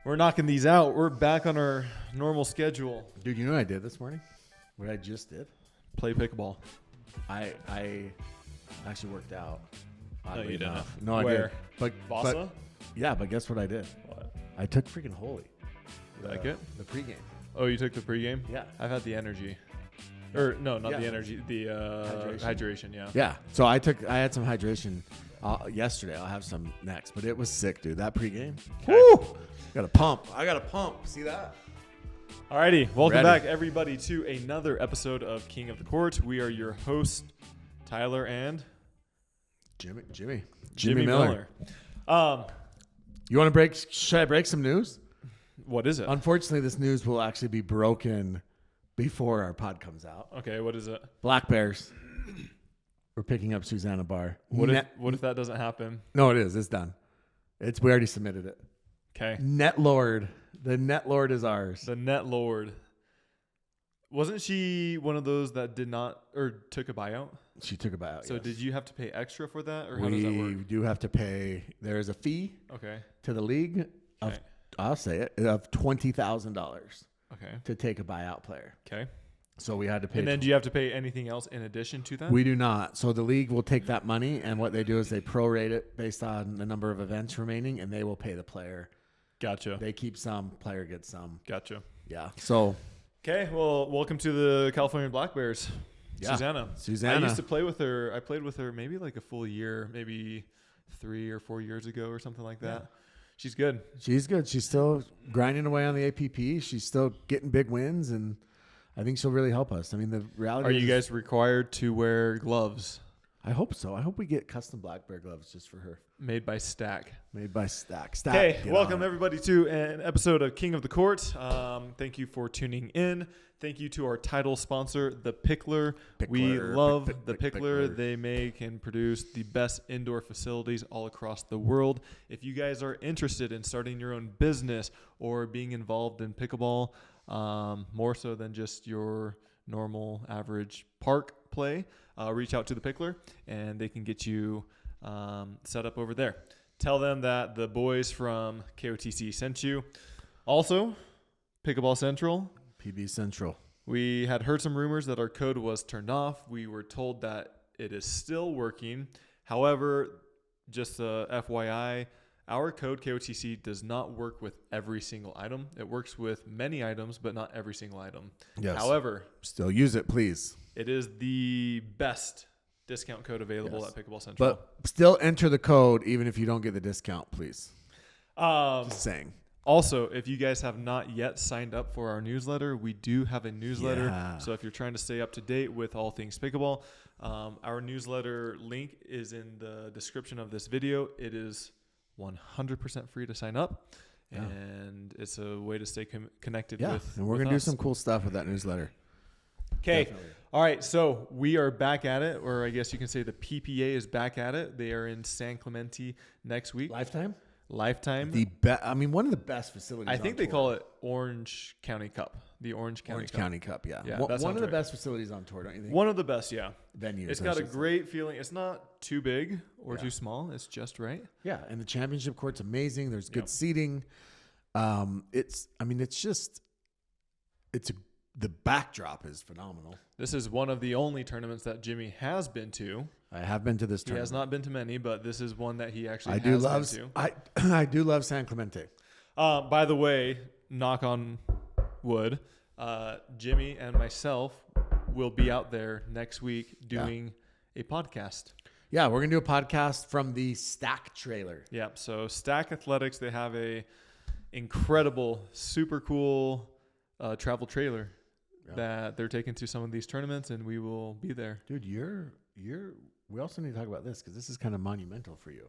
We're knocking these out. We're back on our normal schedule. Dude, you know what I did this morning? What I just did? Play pickleball. I actually worked out. No, you didn't. No, Where? I did. Vasa? But guess what I did? What? I took freaking Holy. You like it? The pregame. Oh, you took the pregame? Yeah. I've had the energy. Or no, not Yeah. the energy. The hydration. Yeah. Yeah. So I had some hydration yesterday. I'll have some next. But it was sick, dude. That pregame. Okay. Woo! I got a pump. See that? Alrighty, welcome Ready. back, everybody, to another episode of King of the Court. We are your hosts, Tyler and Jimmy Miller. You want to break? Should I break some news? What is it? Unfortunately, this news will actually be broken before our pod comes out. Okay, what is it? Black Bears. We're picking up Susanna Barr. What if that doesn't happen? No, it is. It's done. We already submitted it. Okay. Net Lord. The Net Lord is ours. The Net Lord. Wasn't she one of those that did not or took a buyout? She took a buyout. So yes. did you have to pay extra for that, or how does that We work? do have to pay. There is a fee Okay. to the league of, Okay. I'll say it, of $20,000 Okay. to take a buyout player. Okay. So we had to pay. And then do you have to pay anything else in addition to that? We do not. So the league will take that money, and what they do is they prorate it based on the number of events remaining, and they will pay the player. Gotcha. They keep some, player gets some. Gotcha. Yeah. So Okay, well, welcome to the California Black Bears. Yeah. Susanna. I used to play with her. I played with her maybe like a full year, maybe 3 or 4 years ago or something like that. Yeah. She's good. she's good. She's still grinding away on the APP. She's still getting big wins, and I think she'll really help us. I mean, the reality Are is, you guys required to wear gloves I hope so. I hope we get custom Black Bear gloves just for her. made by Stack? Made by Stack. Okay, get welcome on it. everybody to an episode of King of the Court. Thank you for tuning in. Thank you to our title sponsor, The Pickler. We love The Pickler. They make and produce the best indoor facilities all across the world. If you guys are interested in starting your own business or being involved in pickleball, more so than just your normal average park play, reach out to The Pickler and they can get you set up over there. Tell them that the boys from KOTC sent you. Also, Pickleball Central. PB Central. We had heard some rumors that our code was turned off. We were told that it is still working. However, just FYI, our code KOTC does not work with every single item. It works with many items, but not every single item. Yes. However, Still use it, please. it is the best discount code available at Pickleball Central. But still enter the code even if you don't get the discount, please. Just saying. Also, if you guys have not yet signed up for our newsletter, we do have a newsletter. Yeah. So if you're trying to stay up to date with all things pickleball, our newsletter link is in the description of this video. It is 100% free to sign up, and it's a way to stay connected with and we're going to do some cool stuff with that newsletter. Okay. Definitely. All right. So we are back at it, or I guess you can say the PPA is back at it. They are in San Clemente next week. Lifetime? Lifetime. One of the best facilities. I think they call it Orange County Cup. The Orange County Cup. County Cup, yeah. Yeah, One that of sounds the right. best facilities on tour, don't you think? One of the best, yeah. Venues. It's I got a should say. great feeling. It's not too big or Yeah. too small. It's just right. Yeah, and the championship court's amazing. There's good Yep. seating. The backdrop is phenomenal. This is one of the only tournaments that Jimmy has been to. I have been to this He tournament. has not been to many, but this is one that he actually I has do love. been I do love San Clemente. to. By the way, knock on wood, Jimmy and myself will be out there next week doing a podcast. Yeah, we're gonna do a podcast from the Stack trailer. Yep. So Stack Athletics, they have a incredible, super cool travel trailer that they're taking to some of these tournaments, and we will be there. Dude, we also need to talk about this because this is kind of monumental for you.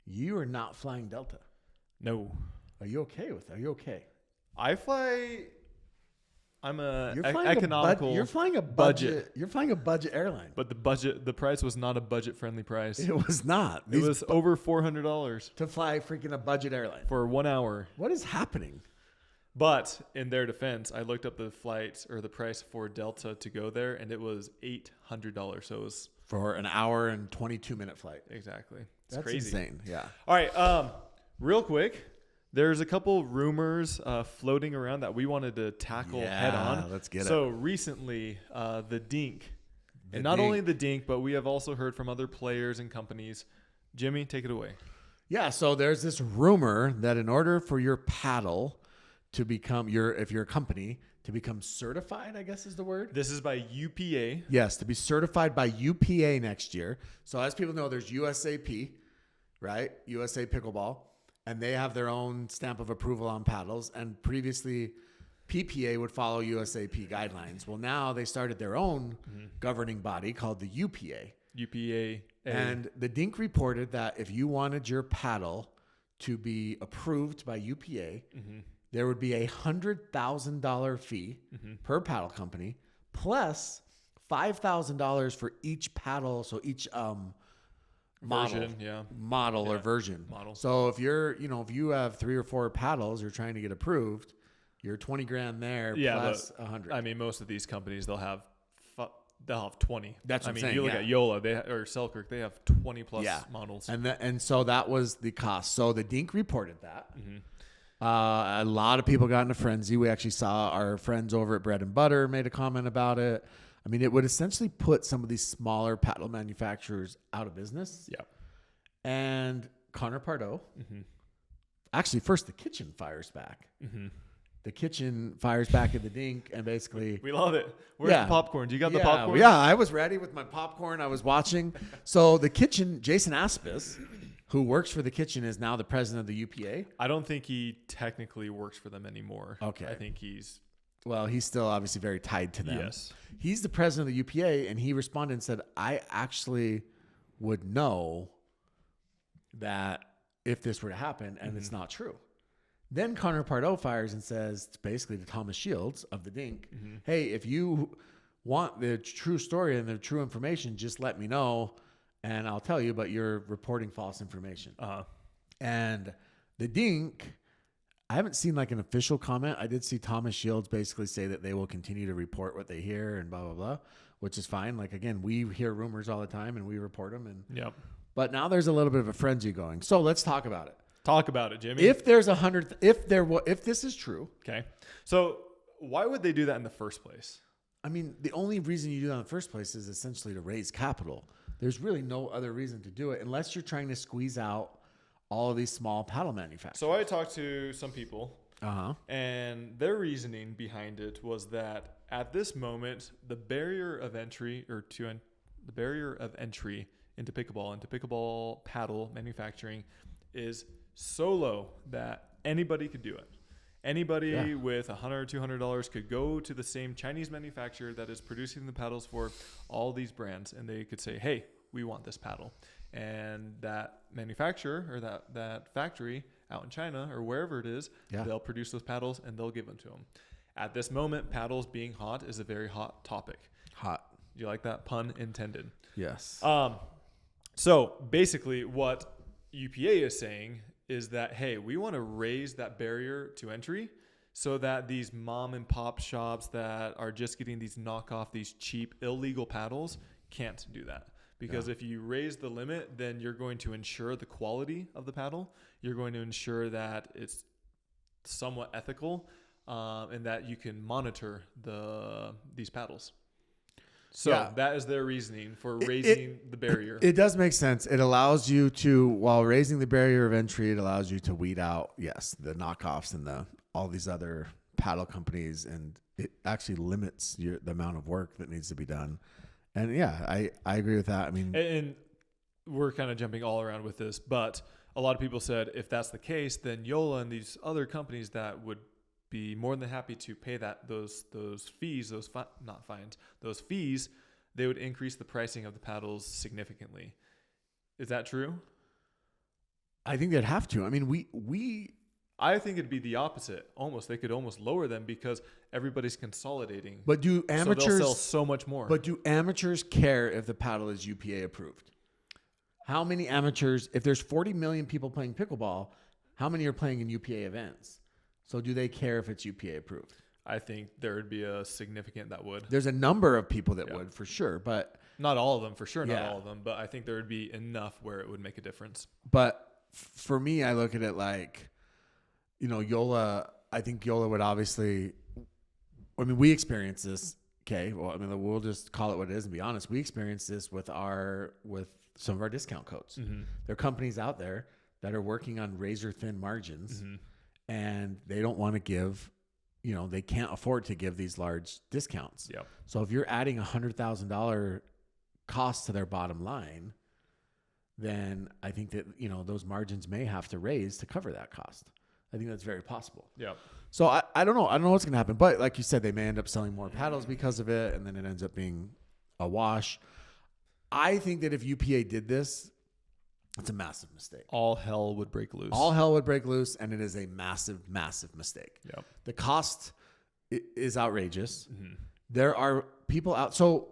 You are not flying Delta. No, Are you okay with that? Are you okay? I fly. I'm You're economical. You're flying a budget. You're flying a budget airline. But the price was not a budget-friendly price. It was not. It was over $400 to fly freaking a budget airline. for 1 hour. What is happening? But in their defense, I looked up the flights or the price for Delta to go there, and it was $800. So it was For an hour and 22-minute flight. exactly. It's That's crazy. insane. Yeah. All right. Real quick, There's a couple rumors floating around that we wanted to tackle head on. Let's get it. So recently, the Dink, and not only the Dink, but we have also heard from other players and companies. Jimmy, take it away. Yeah, so there's this rumor that in order for your paddle to become if you're a company to become certified, I guess is the word. This is by UPA. Yes, to be certified by UPA next year. So as people know, there's USAP, right? USA Pickleball, and they have their own stamp of approval on paddles. And previously, PPA would follow USAP guidelines. Well, now they started their own governing body called the UPA. UPA. And the Dink reported that if you wanted your paddle to be approved by UPA, there would be a $100,000 fee per paddle company, plus $5,000 for each paddle. So each model or version. So if if you have 3 or 4 paddles, you're trying to get approved, you're 20 grand there plus 100. I mean, most of these companies they'll have 20. That's what I'm saying. You look at Yola, or Selkirk, they have 20 plus models. And so that was the cost. So the Dink reported that. A lot of people got in a frenzy. We actually saw our friends over at Bread and Butter made a comment about it. I mean, it would essentially put some of these smaller paddle manufacturers out of business. Yeah. And Connor Pardo, actually, first the kitchen fires back. The kitchen fires back at the Dink, and basically... We love it. Where's the popcorn? Do you got the popcorn? Yeah, I was ready with my popcorn. I was watching. So the kitchen, Jason Aspis, who works for the kitchen, is now the president of the UPA. I don't think he technically works for them anymore. Okay. I think he's... Well, he's still obviously very tied to them. Yes. He's the president of the UPA, and he responded and said, I actually would know that if this were to happen, and it's not true. Then Connor Pardo fires and says, basically to Thomas Shields of the Dink, hey, if you want the true story and the true information, just let me know, and I'll tell you, but you're reporting false information. And the Dink, I haven't seen like an official comment. I did see Thomas Shields basically say that they will continue to report what they hear and blah, blah, blah, which is fine. Like, again, we hear rumors all the time and we report them. But now there's a little bit of a frenzy going. So let's talk about it. Talk about it, Jimmy. If there's if this is true. Okay. So why would they do that in the first place? I mean, the only reason you do that in the first place is essentially to raise capital. There's really no other reason to do it unless you're trying to squeeze out all of these small paddle manufacturers. So I talked to some people, and their reasoning behind it was that at this moment, the barrier of entry into pickleball paddle manufacturing is so low that anybody could do it. Anybody with $100 or $200 could go to the same Chinese manufacturer that is producing the paddles for all these brands, and they could say, hey, we want this paddle. And that manufacturer or that factory out in China or wherever it is, they'll produce those paddles and they'll give them to them. At this moment, paddles being hot is a very hot topic. Hot. You like that? Pun intended. Yes. So basically what UPA is saying is that, hey, we want to raise that barrier to entry so that these mom and pop shops that are just getting these knockoff, these cheap, illegal paddles can't do that. Because if you raise the limit, then you're going to ensure the quality of the paddle. You're going to ensure that it's somewhat ethical and that you can monitor these paddles. So that is their reasoning for raising the barrier. It does make sense. It allows you to, while raising the barrier of entry, it allows you to weed out, the knockoffs and all these other paddle companies, and it actually limits the amount of work that needs to be done. And I agree with that. I mean, and we're kind of jumping all around with this, but a lot of people said if that's the case, then Yola and these other companies that would be more than happy to pay those fees, those fees, they would increase the pricing of the paddles significantly. Is that true? I think they'd have to. I mean, I think it'd be the opposite. Almost, they could almost lower them because everybody's consolidating. But do amateurs so they'll sell so much more? But do amateurs care if the paddle is UPA approved? How many amateurs? If there's 40 million people playing pickleball, how many are playing in UPA events? So do they care if it's UPA approved? I think there would be a significant that would. There's a number of people that would for sure, but not all of them for sure. Not all of them, but I think there would be enough where it would make a difference. But for me, I look at it like, Yola, I think Yola would obviously, I mean, we experienced this. Okay. Well, I mean, we'll just call it what it is and be honest. We experienced this with some of our discount codes. Mm-hmm. There are companies out there that are working on razor thin margins and they don't want to give, they can't afford to give these large discounts. Yep. So if you're adding $100,000 cost to their bottom line, then I think that, those margins may have to raise to cover that cost. I think that's very possible. Yeah. So I don't know. I don't know what's going to happen. But like you said, they may end up selling more paddles because of it, and then it ends up being a wash. I think that if UPA did this, it's a massive mistake. All hell would break loose. All hell would break loose, and it is a massive, massive mistake. Yeah. The cost is outrageous. Mm-hmm. There are people out. So,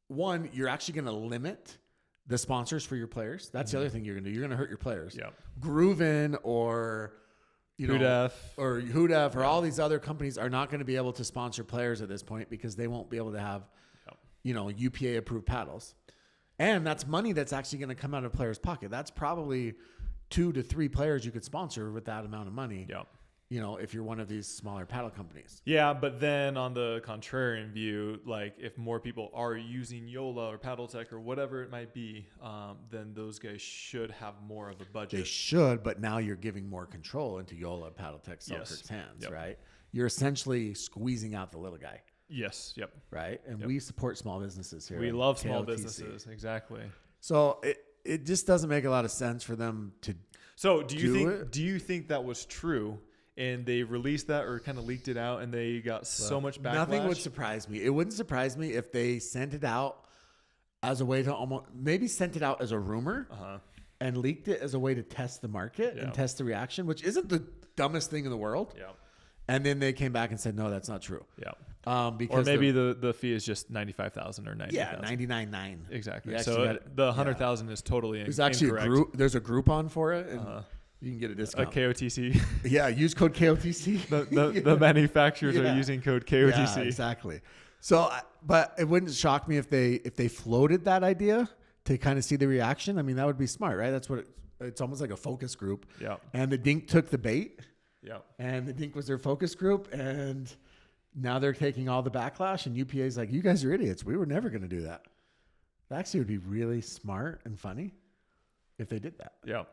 one, you're actually going to limit the sponsors for your players. That's the other thing you're going to do. You're going to hurt your players. Yeah. Groovin or Hudef or all these other companies are not going to be able to sponsor players at this point because they won't be able to have, UPA approved paddles. And that's money that's actually going to come out of players' pocket. That's probably 2 to 3 players you could sponsor with that amount of money. Yeah. If you're one of these smaller paddle companies. Yeah, but then on the contrarian view, like if more people are using Yola or PaddleTech or whatever it might be, then those guys should have more of a budget. They should, but now you're giving more control into Yola, PaddleTech, Selkirk's hands, right? You're essentially squeezing out the little guy. Yes. Yep. Right? And we support small businesses here. We love KOTC. small businesses. Exactly. So it just doesn't make a lot of sense for them to do you think that was true? And they released that or kind of leaked it out and they got so much backlash? Nothing would surprise me. It wouldn't surprise me if they sent it out as a way to maybe sent it out as a rumor and leaked it as a way to test the market and test the reaction, which isn't the dumbest thing in the world. Yeah. And then they came back and said, no, that's not true. Yeah. Because or maybe the fee is just $95,000 or $90,000. Yeah, $99,900. Exactly. So the $100,000 is totally incorrect. There's actually a group. There's a Groupon for it. And you can get a discount. A KOTC. Yeah, use code KOTC. The manufacturers are using code KOTC. Yeah, exactly. So, but it wouldn't shock me if they floated that idea to kind of see the reaction. I mean, that would be smart, right? That's what it's almost like a focus group. Yeah. And the Dink took the bait. Yeah. And the Dink was their focus group, and now they're taking all the backlash. And UPA's like, you guys are idiots. We were never going to do that. That actually would be really smart and funny if they did that. Yeah.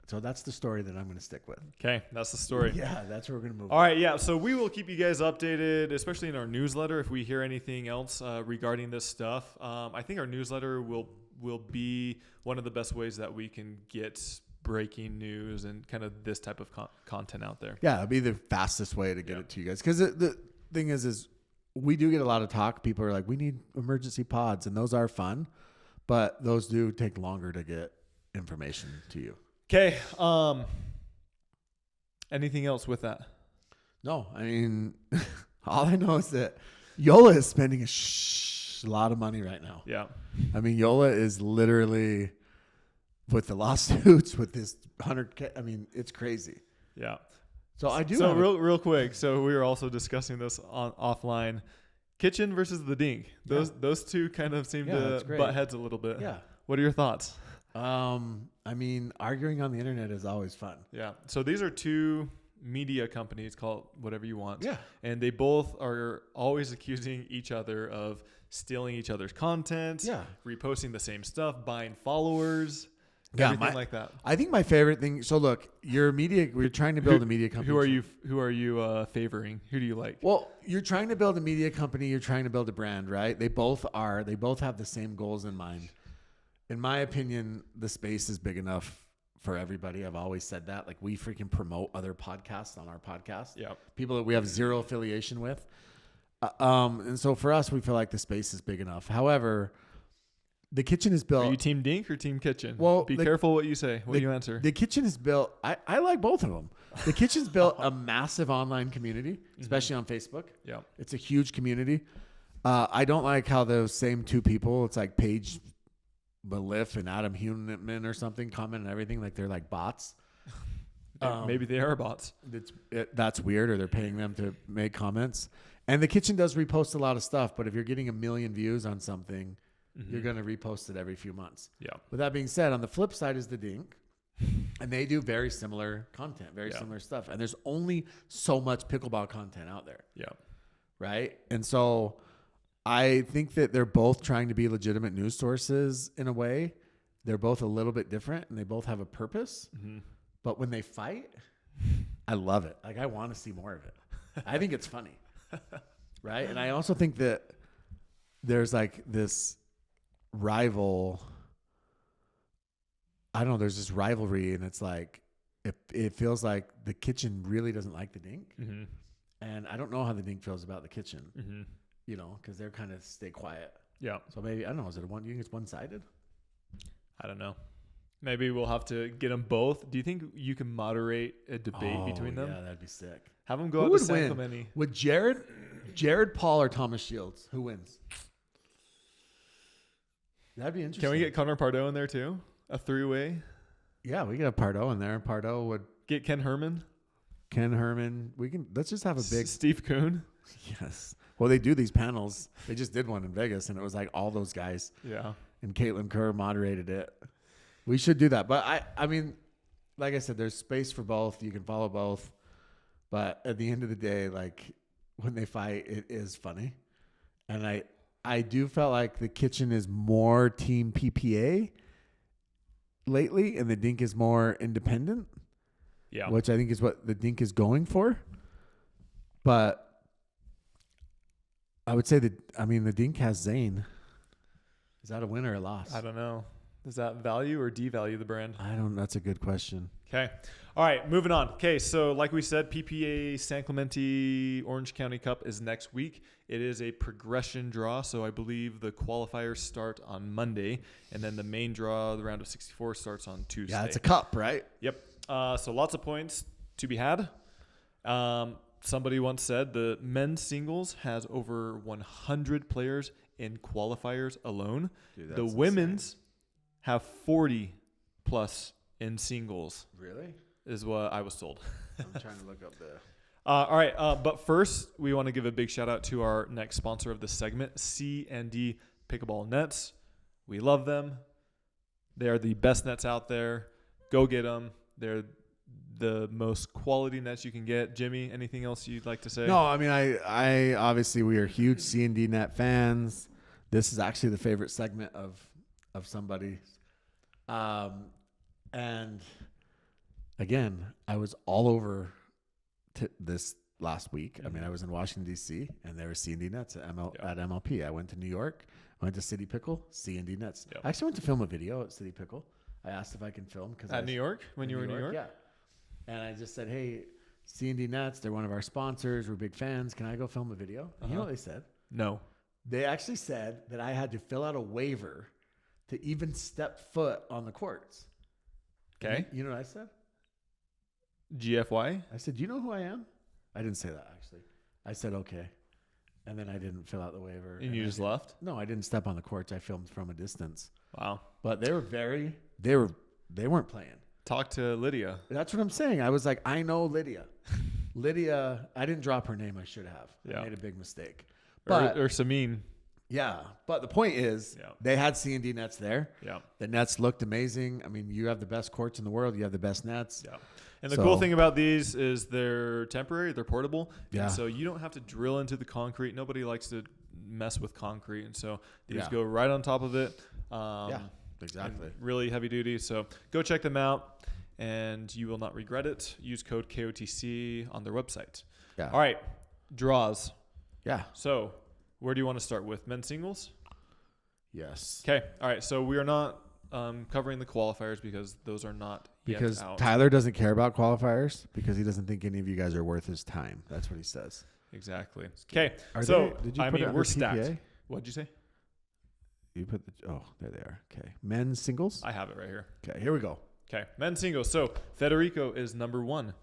So that's the story that I'm going to stick with. Okay, that's the story. Yeah, that's where we're going to move All right, yeah. So we will keep you guys updated, especially in our newsletter, if we hear anything else regarding this stuff. I think our newsletter will be one of the best ways that we can get breaking news and kind of this type of content out there. Yeah, it'll be the fastest way to get it to you guys. Because the thing is we do get a lot of talk. People are like, we need emergency pods, and those are fun, but those do take longer to get information to you. Okay. Anything else with that? No, I mean, all I know is that Yola is spending a lot of money right now. Yeah. I mean, Yola is literally with the lawsuits with this 100K. I mean, it's crazy. Yeah. So I do. So real quick. So we were also discussing this offline. Kitchen versus the Dink. Those two kind of seem to butt heads a little bit. Yeah. What are your thoughts? I mean, arguing on the internet is always fun. Yeah. So these are two media companies, call it whatever you want. Yeah. And they both are always accusing each other of stealing each other's content. Yeah. Reposting the same stuff, buying followers. Yeah, everything like that. I think my favorite thing. So look, we're trying to build a media company. Who are you favoring? Who do you like? Well, you're trying to build a media company. You're trying to build a brand, right? They both are. They both have the same goals in mind. In my opinion, the space is big enough for everybody. I've always said that. Like, we freaking promote other podcasts on our podcast. Yeah. People that we have zero affiliation with. And so for us, we feel like the space is big enough. However, the kitchen is built. Are you Team Dink or Team Kitchen? Well, be careful what you say, what you answer. The kitchen is built. I like both of them. The kitchen's built a massive online community, especially on Facebook. Yeah. It's a huge community. I don't like how those same two people, it's like Paige Beliff and Adam Human or something, comment on everything like they're like bots. Maybe they are bots. That's weird, or they're paying them to make comments. And the kitchen does repost a lot of stuff, but if you're getting 1 million views on something, you're going to repost it every few months. Yeah. With that being said, on the flip side is the Dink. And they do very similar content, very similar stuff. And there's only so much pickleball content out there. Yeah. Right. And so I think that they're both trying to be legitimate news sources in a way. They're both a little bit different and they both have a purpose. Mm-hmm. But when they fight, I love it. Like, I want to see more of it. I think it's funny. Right. And I also think that there's like this rival. I don't know. There's this rivalry, and it's like it feels like the kitchen really doesn't like the Dink. Mm-hmm. And I don't know how the Dink feels about the kitchen, mm-hmm. you know, because they're kind of stay quiet. Yeah. So maybe, I don't know, is it you think it's one-sided? I don't know. Maybe we'll have to get them both. Do you think you can moderate a debate between them? Yeah, that'd be sick. Have them go out to San Clemente. Would Jared Paul or Thomas Shields? Who wins? That'd be interesting. Can we get Connor Pardo in there too? A three-way? Yeah, we get a Pardo in there. Pardo would get Ken Herman. Let's just have a big Steve Kuhn. Yes. Well, they do these panels. They just did one in Vegas, and it was like all those guys. Yeah. And Caitlin Kerr moderated it. We should do that. But I mean, like I said, there's space for both. You can follow both. But at the end of the day, like when they fight, it is funny. And I do felt like the kitchen is more team PPA lately, and the Dink is more independent. Yeah. Which I think is what the Dink is going for. But I would say the Dink has Zane. Is that a win or a loss? I don't know. Does that value or devalue the brand? That's a good question. Okay. All right, moving on. Okay, so like we said, PPA San Clemente Orange County Cup is next week. It is a progression draw, so I believe the qualifiers start on Monday, and then the main draw, the round of 64, starts on Tuesday. Yeah, it's a cup, right? Yep. So lots of points to be had. Somebody once said the men's singles has over 100 players in qualifiers alone. Dude, the women's have 40 plus in singles. Really? Is what I was told. I'm trying to look up the... all right. But first, we want to give a big shout out to our next sponsor of this segment, C&D Pickleball Nets. We love them. They are the best nets out there. Go get them. They're the most quality nets you can get. Jimmy, anything else you'd like to say? No, I mean, I obviously we are huge C&D net fans. This is actually the favorite segment of somebody. And again, I was all over this last week. Mm-hmm. I mean, I was in Washington, D.C., and there were C&D nets at MLP. I went to New York. I went to City Pickle, C&D nets. Yep. I actually went to film a video at City Pickle. I asked if I can film. New York? When you were in New York? Yeah. And I just said, hey, C&D Nets, they're one of our sponsors. We're big fans. Can I go film a video? And you know what they said? No. They actually said that I had to fill out a waiver to even step foot on the courts. Okay. You know what I said? GFY? I said, do you know who I am? I didn't say that, actually. I said, okay. And then I didn't fill out the waiver. And you just left? No, I didn't step on the courts. I filmed from a distance. Wow. But they weren't playing. Talk to Lydia. That's what I'm saying. I was like, I know Lydia. Lydia, I didn't drop her name. I should have. Yeah. I made a big mistake. But, or Samin. Yeah. But the point is, they had C&D nets there. Yeah. The nets looked amazing. I mean, you have the best courts in the world. You have the best nets. Yeah. And the cool thing about these is they're temporary. They're portable. Yeah. And so you don't have to drill into the concrete. Nobody likes to mess with concrete. And so these go right on top of it. Exactly. Really heavy duty. So go check them out, and you will not regret it. Use code KOTC on their website. Yeah. All right. Draws. Yeah. So where do you want to start with? Men's singles? Yes. Okay. All right. So we are not covering the qualifiers because those are not because yet out. Tyler doesn't care about qualifiers because he doesn't think any of you guys are worth his time. That's what he says. Exactly. Okay. Did you put it we're stacked. What'd you say? You put there they are. Okay. Men's singles? I have it right here. Okay, here we go. Okay. Men's singles. So Federico is number one.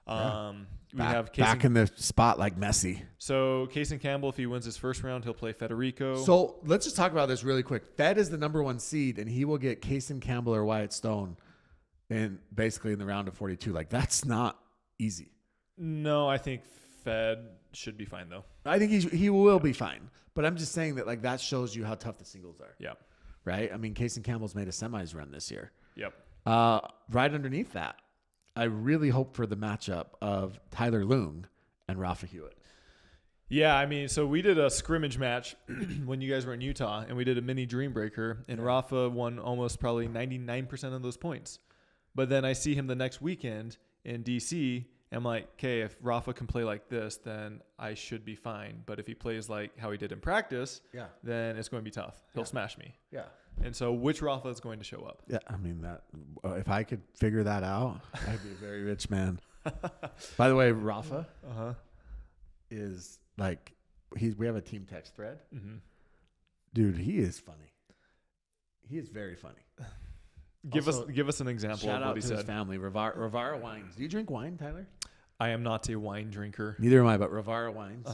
We have back in the spot like Messi. So Kaysen Campbell, if he wins his first round, he'll play Federico. So let's just talk about this really quick. Fed is the number one seed, and he will get Kaysen Campbell or Wyatt Stone basically in the round of 42. Like, that's not easy. No, I think Fed should be fine, though. I think he will be fine. But I'm just saying that, like, that shows you how tough the singles are. Yeah. Right? I mean, Kaysen Campbell's made a semis run this year. Yep. Right underneath that, I really hope for the matchup of Tyler Loong and Rafa Hewitt. Yeah, I mean, so we did a scrimmage match when you guys were in Utah, and we did a mini Dream Breaker, and Rafa won almost probably 99% of those points. But then I see him the next weekend in DC, and I'm like, okay, if Rafa can play like this, then I should be fine. But if he plays like how he did in practice, then it's going to be tough. He'll smash me. Yeah. And so which Rafa is going to show up? Yeah, I mean, that if I could figure that out, I'd be a very rich man. By the way, Rafa is like, we have a team text thread. Mm-hmm. Dude, he is funny. He is very funny. Give us an example of what he said. Shout out to his family, Rivara Wines. Do you drink wine, Tyler? I am not a wine drinker. Neither am I, but Rivara Wines.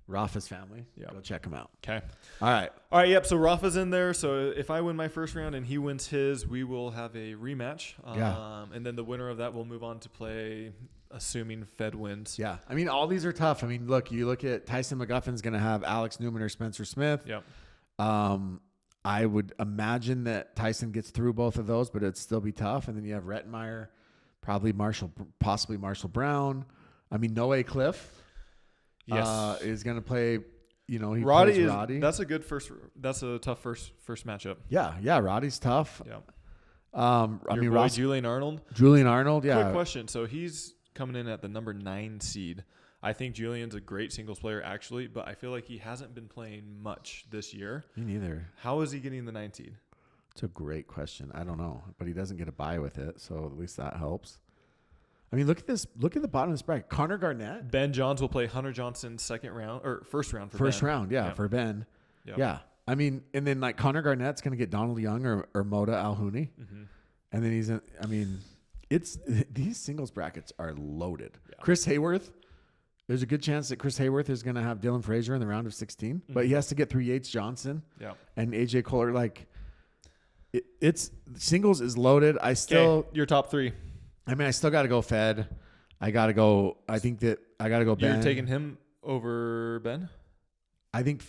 Rafa's family. Yeah. Go check him out. Okay. All right. Yep. So Rafa's in there. So if I win my first round and he wins his, we will have a rematch. And then the winner of that will move on to play, assuming Fed wins. Yeah. I mean, all these are tough. I mean, look, you look at Tyson McGuffin's going to have Alex Newman or Spencer Smith. Yep. I would imagine that Tyson gets through both of those, but it'd still be tough. And then you have Rettenmeyer, possibly Marshall Brown. I mean, Noe Cliff. Yes. Is going to play, he Roddy plays Roddy. That's a tough first matchup. Yeah. Roddy's tough. Yeah. Julian Arnold. Yeah. Quick question. So he's coming in at the number 9 seed. I think Julian's a great singles player actually, but I feel like he hasn't been playing much this year. Me neither. How is he getting the 9 seed? It's a great question. I don't know, but he doesn't get a bye with it. So at least that helps. I mean, look at this. Look at the bottom of this bracket. Connor Garnett. Ben Johns will play Hunter Johnson first round for first Ben. round, for Ben. Yep. Yeah. I mean, and then like Connor Garnett's going to get Donald Young or Moda Alhouni. Mm-hmm. And then these singles brackets are loaded. Yeah. Chris Hayworth. There's a good chance that Chris Hayworth is going to have Dylan Frazier in the round of 16, but he has to get through Yates Johnson and AJ Kohler. Like it's singles is loaded. Your top 3. I mean, I still got to go Fed. I got to go. I think that I got to go Ben. You're taking him over Ben? I think.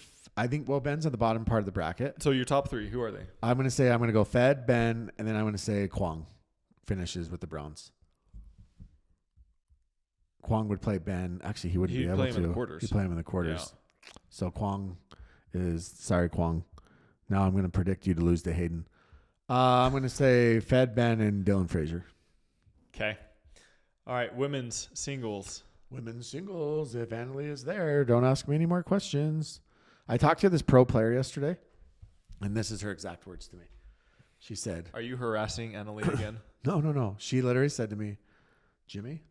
Well, Ben's at the bottom part of the bracket. So your top 3, who are they? I'm going to go Fed, Ben, and then I'm going to say Kwong finishes with the bronze. Kwong would play Ben. Actually, he wouldn't be able to. He'd play him in the quarters. Yeah. So Kwong sorry, Kwong. Now I'm going to predict you to lose to Hayden. I'm going to say Fed, Ben, and Dylan Frazier. Okay. All right. Women's singles. If Annalie is there, don't ask me any more questions. I talked to this pro player yesterday, and this is her exact words to me. She said, "Are you harassing Annalie again?" No. She literally said to me, "Jimmy,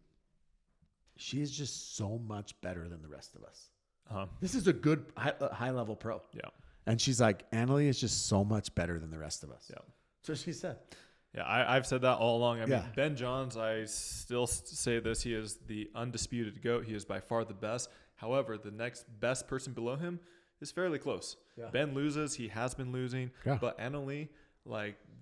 she's just so much better than the rest of us. This is a good high-level pro." Yeah. And she's like, "Annalie is just so much better than the rest of us." Yeah. So she said. Yeah, I've said that all along. I mean, Ben Johns, I still say this. He is the undisputed GOAT. He is by far the best. However, the next best person below him is fairly close. Yeah. Ben loses. He has been losing. Yeah. But Annalie,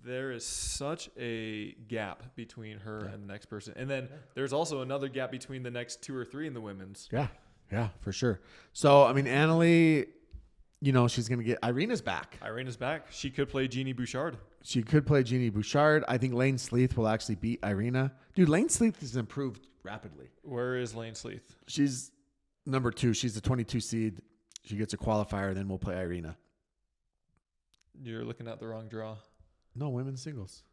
there is such a gap between her and the next person. And then there's also another gap between the next 2 or 3 in the women's. Yeah, for sure. So, I mean, Annalie, she's going to get – Irina's back. She could play Jeannie Bouchard. I think Lane Sleeth will actually beat Irina. Dude, Lane Sleeth has improved rapidly. Where is Lane Sleeth? She's number 2. She's the 22 seed. She gets a qualifier, then we'll play Irina. You're looking at the wrong draw. No, women's singles.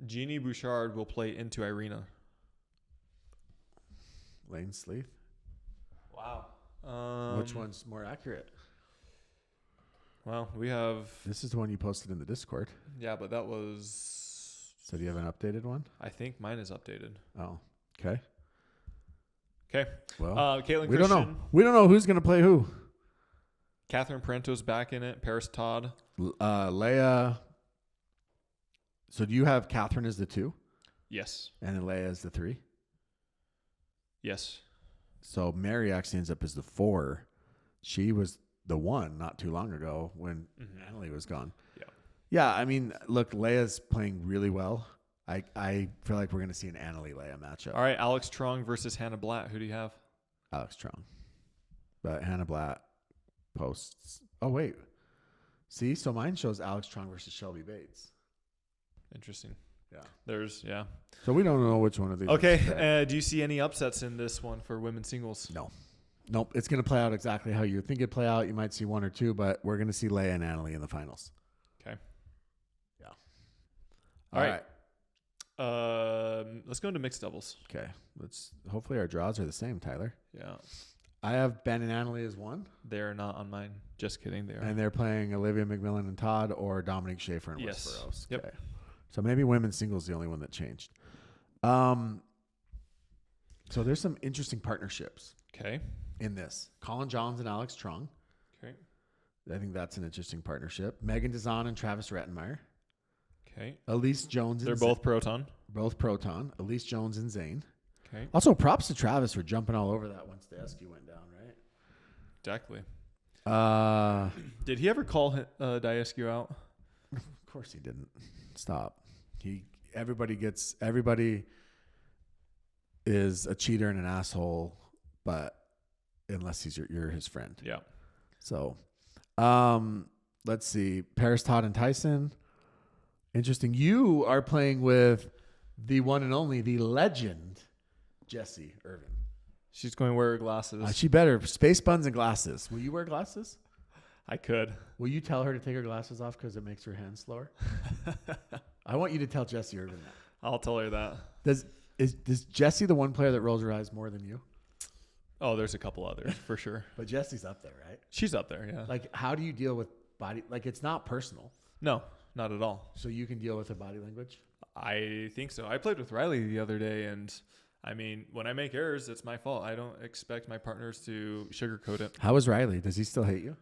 Jeannie Bouchard will play into Irina. Lane Sleeth? Wow. Which one's more accurate? Well, we have... This is the one you posted in the Discord. Yeah, but that was... So do you have an updated one? I think mine is updated. Oh, okay. Well, Caitlin we Christian. Don't know. We don't know who's going to play who. Catherine Parento's back in it. Paris Todd. Leia. So do you have Catherine as the 2? Yes. And then Leia as the 3? Yes. So Mary actually ends up as the 4. She was the 1 not too long ago when Annalie was gone. Yeah. I mean, look, Leia's playing really well. I feel like we're going to see an Annalie-Leia matchup. All right, Alex Trong versus Hannah Blatt. Who do you have? Alex Trong. But Hannah Blatt posts. Oh, wait. See? So mine shows Alex Trong versus Shelby Bates. Interesting. Yeah. So we don't know which one of these. Okay. Do you see any upsets in this one for women's singles? No. Nope. It's going to play out exactly how you think it'd play out. You might see one or two, but we're going to see Leia and Annalie in the finals. Okay. Yeah. All right. Let's go into mixed doubles. Okay. Hopefully our draws are the same, Tyler. Yeah. I have Ben and Annalie as one. They're not on mine. Just kidding. They are. And they're playing Olivia McMillan and Todd or Dominique Schaefer and Wes Burrows. Yep. Okay. So maybe women's singles is the only one that changed. So there's some interesting partnerships. Okay. In this. Colin Johns and Alex Trung. Okay. I think that's an interesting partnership. Megan Dazan and Travis Rettenmeyer. Okay. Elise Jones. They're both Proton. Both Proton. Elise Jones and Zane. Okay. Also, props to Travis for jumping all over that once the SQ went down, right? Exactly. Did he ever call Diescu out? Of course he didn't. Stop. Everybody is a cheater and an asshole, but unless you're his friend. Yeah. So, let's see. Paris, Todd, and Tyson. Interesting. You are playing with the one and only, the legend, Jessie Irvin. She's going to wear her glasses. She better. Space buns and glasses. Will you wear glasses? I could. Will you tell her to take her glasses off because it makes her hands slower? I want you to tell Jessie Irvin that. I'll tell her that. Is Jessie the one player that rolls her eyes more than you? Oh, there's a couple others for sure. But Jessie's up there, right? She's up there, yeah. Like, how do you deal with body? Like, it's not personal. No, not at all. So you can deal with her body language? I think so. I played with Riley the other day, and I mean, when I make errors, it's my fault. I don't expect my partners to sugarcoat it. How is Riley? Does he still hate you?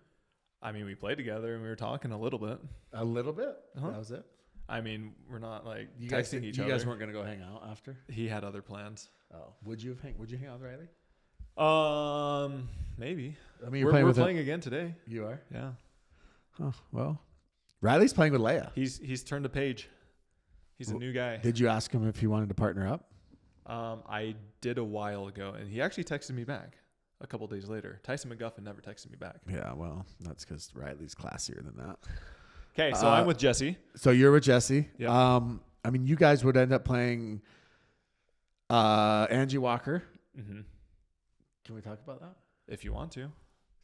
I mean, we played together and we were talking a little bit. A little bit? Uh-huh. That was it? I mean, we're not like you texting each other. You guys weren't going to go hang out after? He had other plans. Oh, would you hang out with Riley? Maybe. I mean, we're playing again today. You are? Yeah. Oh, well. Riley's playing with Leia. He's turned a page. He's a new guy. Did you ask him if he wanted to partner up? I did a while ago, and he actually texted me back a couple days later. Tyson McGuffin never texted me back. Yeah, well, that's because Riley's classier than that. Okay, so I'm with Jessie. So you're with Jessie. Yep. I mean, you guys would end up playing Angie Walker. Mm-hmm. Can we talk about that? If you want to.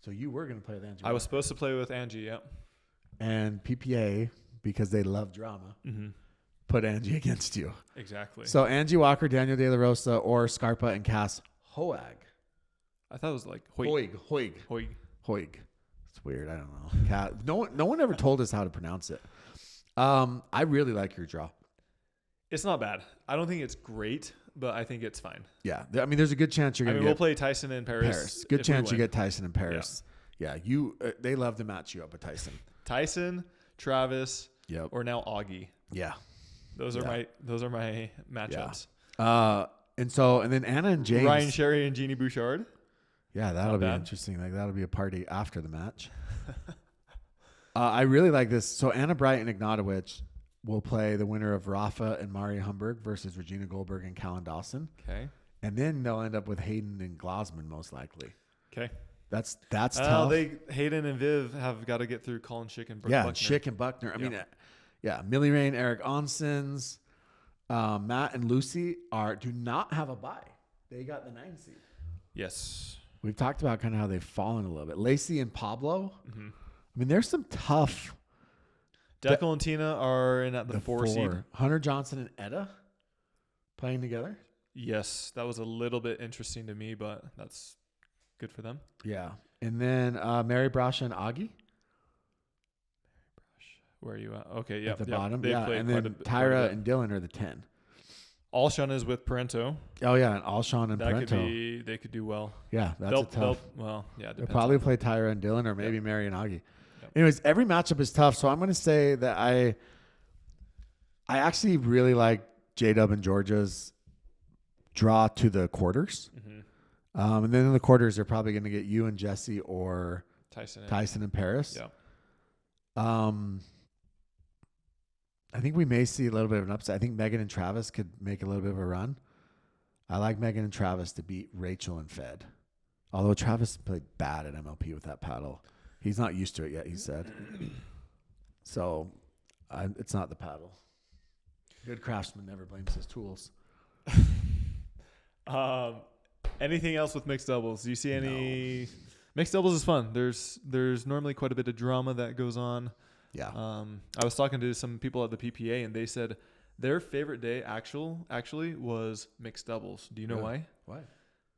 So you were going to play with Angie I was supposed to play with Angie, yep. And PPA, because they love drama, put Angie against you. Exactly. So Angie Walker, Daniel De La Rosa, or Scarpa and Cass Hoag. I thought it was like Hoig. Hoig. It's weird. I don't know. No one ever told us how to pronounce it. I really like your draw. It's not bad. I don't think it's great, but I think it's fine. Yeah. I mean, there's a good chance you're going to we'll play Tyson in Paris. Good chance you get Tyson in Paris. Yeah. They love to match you up with Tyson. Tyson, Travis, or now Augie. Yeah. Those are my matchups. Yeah. And then Anna and James. Ryan Sherry and Jeannie Bouchard. Yeah, that'll be interesting. Like, that'll be a party after the match. I really like this. So Anna Bright and Ignatowicz will play the winner of Rafa and Mari Humberg versus Regina Goldberg and Callan Dawson. Okay. And then they'll end up with Hayden and Glosman most likely. Okay. That's tough. Hayden and Viv have got to get through Colin Schick and Buckner. Yeah, Schick and Buckner. I mean, Millie Rain, Eric Onsens, Matt and Lucy do not have a bye. They got the 9 seed. Yes. We've talked about kind of how they've fallen a little bit. Lacey and Pablo. Mm-hmm. I mean, there's some tough. Deckel and Tina are in at the 4 seed. Hunter Johnson and Etta playing together. Yes, that was a little bit interesting to me, but that's good for them. Yeah. And then Mary Brasha and Augie. Where are you at? Okay, yeah. At the bottom. Yeah. And then Tyra and Dylan are the 10. Alshon is with Parento. Oh, yeah. And Alshon and Parento. They could do well. Yeah. That's tough. They'll probably play Tyra and Dylan or maybe Mary and Augie. Yep. Anyways, every matchup is tough. So I'm going to say that I actually really like J-Dub and Georgia's draw to the quarters. Mm-hmm. And then in the quarters, they're probably going to get you and Jessie or Tyson and Paris. Yeah. I think we may see a little bit of an upset. I think Megan and Travis could make a little bit of a run. I like Megan and Travis to beat Rachel and Fed. Although Travis played bad at MLP with that paddle. He's not used to it yet, he said. So it's not the paddle. Good craftsman never blames his tools. Anything else with mixed doubles? Do you see any? No. Mixed doubles is fun. There's normally quite a bit of drama that goes on. Yeah. I was talking to some people at the PPA, and they said their favorite day actually was mixed doubles. Do you know why? Why?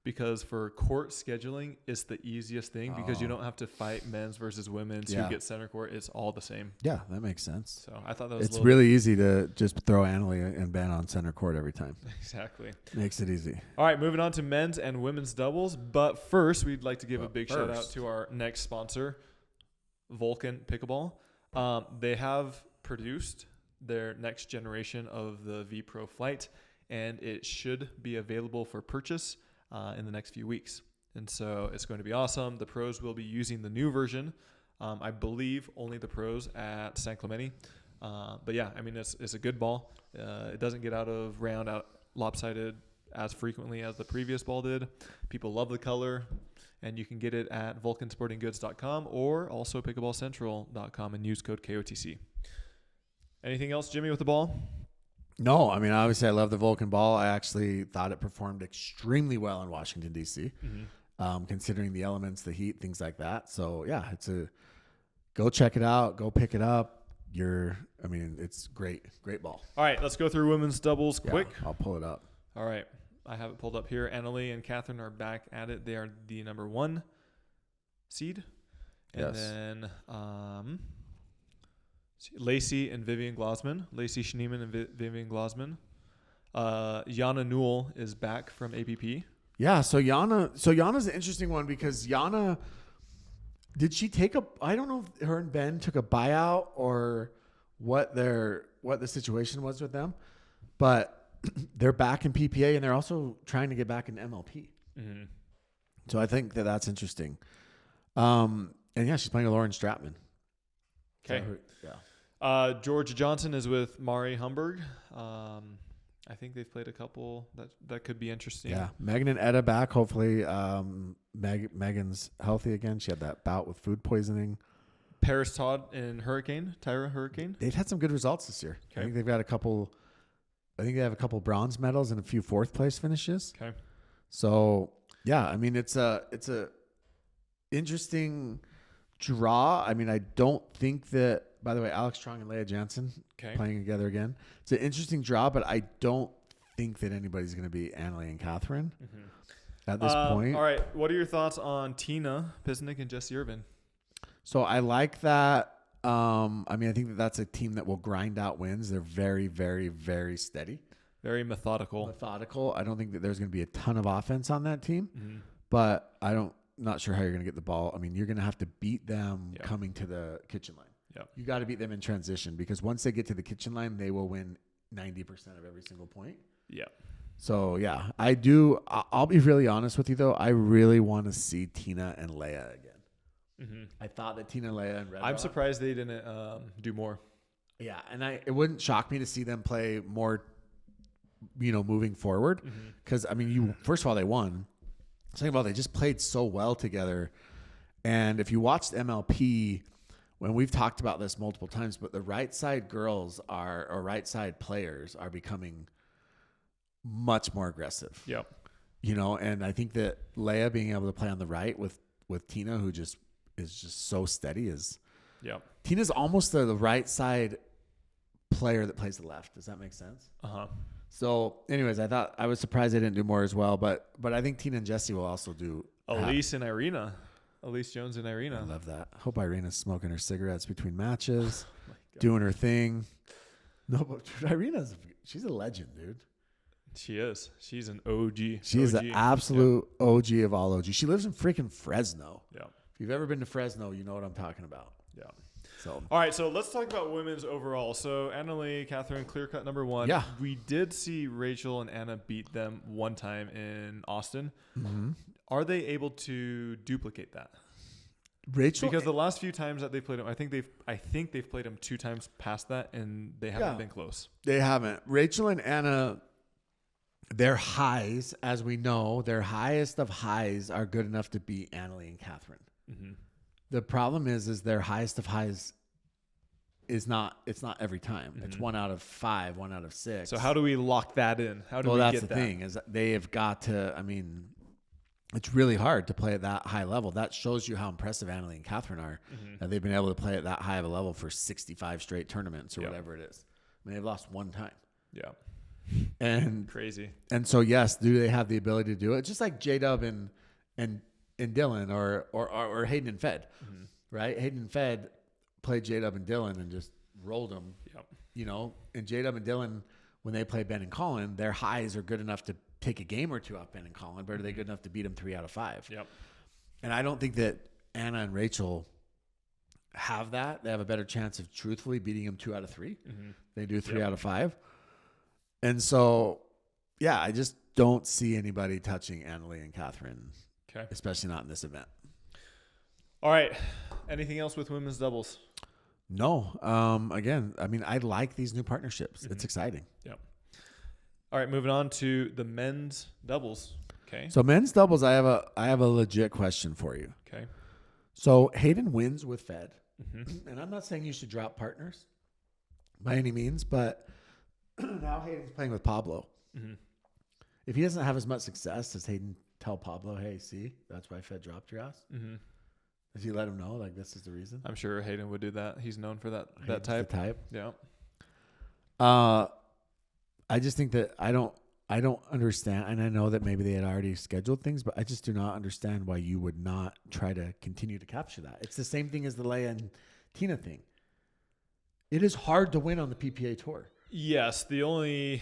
Because for court scheduling, it's the easiest thing because you don't have to fight men's versus women's. You get center court. It's all the same. Yeah, that makes sense. So I thought that was it's really easy to just throw Annalie and Ben on center court every time. Exactly. Makes it easy. All right, moving on to men's and women's doubles. But first, we'd like to give a big shout out to our next sponsor, Vulcan Pickleball. They have produced their next generation of the V Pro Flight, and it should be available for purchase in the next few weeks. And so it's going to be awesome. The pros will be using the new version. I believe only the pros at San Clemente. But yeah, I mean, it's a good ball. It doesn't get out of round, out lopsided as frequently as the previous ball did. People love the color, and you can get it at vulcansportinggoods.com or also pickleballcentral.com and use code KOTC. Anything else, Jimmy, with the ball? No, I mean, obviously I love the Vulcan ball. I actually thought it performed extremely well in Washington, D.C., considering the elements, the heat, things like that. So, yeah, go check it out. Go pick it up. It's great. Great ball. All right, let's go through women's doubles quick. I'll pull it up. All right. I have it pulled up here. Annalie and Catherine are back at it. They are the number 1 seed. And then Lacey and Vivian Glosman. Lacey Schneeman and Vivian Glosman. Yana Newell is back from APP. Yeah, so Yana's an interesting one because Yana, did she take I don't know if her and Ben took a buyout or what the situation was with them, but they're back in PPA and they're also trying to get back in MLP. Mm-hmm. So I think that's interesting. And yeah, she's playing with Lauren Stratman. Okay. So Georgia Johnson is with Mari Humberg. I think they've played a couple that could be interesting. Yeah. Megan and Etta back. Hopefully Megan's healthy again. She had that bout with food poisoning. Paris Todd and Tyra Hurricane. They've had some good results this year. Okay. I think they have a couple bronze medals and a few 4th place finishes. Okay. So yeah, I mean, it's a interesting draw. I mean, I don't think that, by the way, Alex Strong and Leah Jansen playing together again. It's an interesting draw, but I don't think that anybody's going to be Annalie and Catherine at this point. All right. What are your thoughts on Tina Pisnick and Jessie Irvin? So I like that. I think that's a team that will grind out wins. They're very, very, very steady. Very methodical. I don't think that there's going to be a ton of offense on that team, but not sure how you're going to get the ball. I mean, you're going to have to beat them coming to the kitchen line. Yep. You got to beat them in transition because once they get to the kitchen line, they will win 90% of every single point. Yeah. So, yeah, I do. I'll be really honest with you, though. I really want to see Tina and Leah again. Mm-hmm. I thought that Tina, Leah, and Red I'm surprised they didn't do more. Yeah, and it wouldn't shock me to see them play more, moving forward. Because, first of all, they won. Second of all, they just played so well together. And if you watched MLP, when we've talked about this multiple times, but the right side girls or right side players are becoming much more aggressive. Yep. And I think that Leah being able to play on the right with Tina, who is just so steady, Tina's almost the right side player that plays the left. Does that make sense? Uh-huh. So, anyways, I was surprised they didn't do more as well, but I think Tina and Jessie will also do. Elise Jones and Irina. I love that. Hope Irina's smoking her cigarettes between matches, doing her thing. No, but she's a legend, dude. She is. She's an OG. She is an absolute OG of all OG. She lives in freaking Fresno. Yeah. If you've ever been to Fresno, you know what I'm talking about. Yeah. So, all right, so let's talk about women's overall. So Annalie, Catherine, clear cut number 1. Yeah. We did see Rachel and Anna beat them one time in Austin. Mm-hmm. Are they able to duplicate that? Rachel, because the last few times that they played them, I think they've played them 2 times past that, and they haven't been close. They haven't. Rachel and Anna, their highs, as we know, their highest of highs are good enough to beat Annalie and Catherine. Mm-hmm. The problem is their highest of highs it's not every time. It's 1 out of 5, 1 out of 6. So how do we lock that in? How do we that's get the that? thing is they have got to. I mean, it's really hard to play at that high level. That shows you how impressive Annalie and Catherine are. That they've been able to play at that high of a level for 65 straight tournaments or whatever it is. I mean, they've lost one time. Yeah. And crazy. And so yes, do they have the ability to do it? Just like J-Dub and Dylan or Hayden and Fed, right? Hayden and Fed played J-Dub and Dylan and just rolled them. Yep. You know, and J-Dub and Dylan, when they play Ben and Colin, their highs are good enough to take a game or two off Ben and Colin, but are they good enough to beat them 3 out of 5? Yep. And I don't think that Anna and Rachel have that. They have a better chance of truthfully beating them 2 out of 3. They do 3 out of 5. And so, yeah, I just don't see anybody touching Annalie and Catherine, especially not in this event. All right. Anything else with women's doubles? No. Again, I mean, I like these new partnerships. It's exciting. Yep. All right, moving on to the men's doubles. Okay. So men's doubles, I have a legit question for you. Okay. So Hayden wins with Fed, and I'm not saying you should drop partners by any means, but now Hayden's playing with Pablo. If he doesn't have as much success, does Hayden tell Pablo, "Hey, see, that's why Fed dropped your ass"? Does he let him know, like, this is the reason? I'm sure Hayden would do that. He's known for that Hayden's type. the type. Yeah. I just think that I don't understand, and I know that maybe they had already scheduled things, but I just do not understand why you would not try to continue to capture that. It's the same thing as the Leia and Tina thing. It is hard to win on the PPA tour. Yes. The only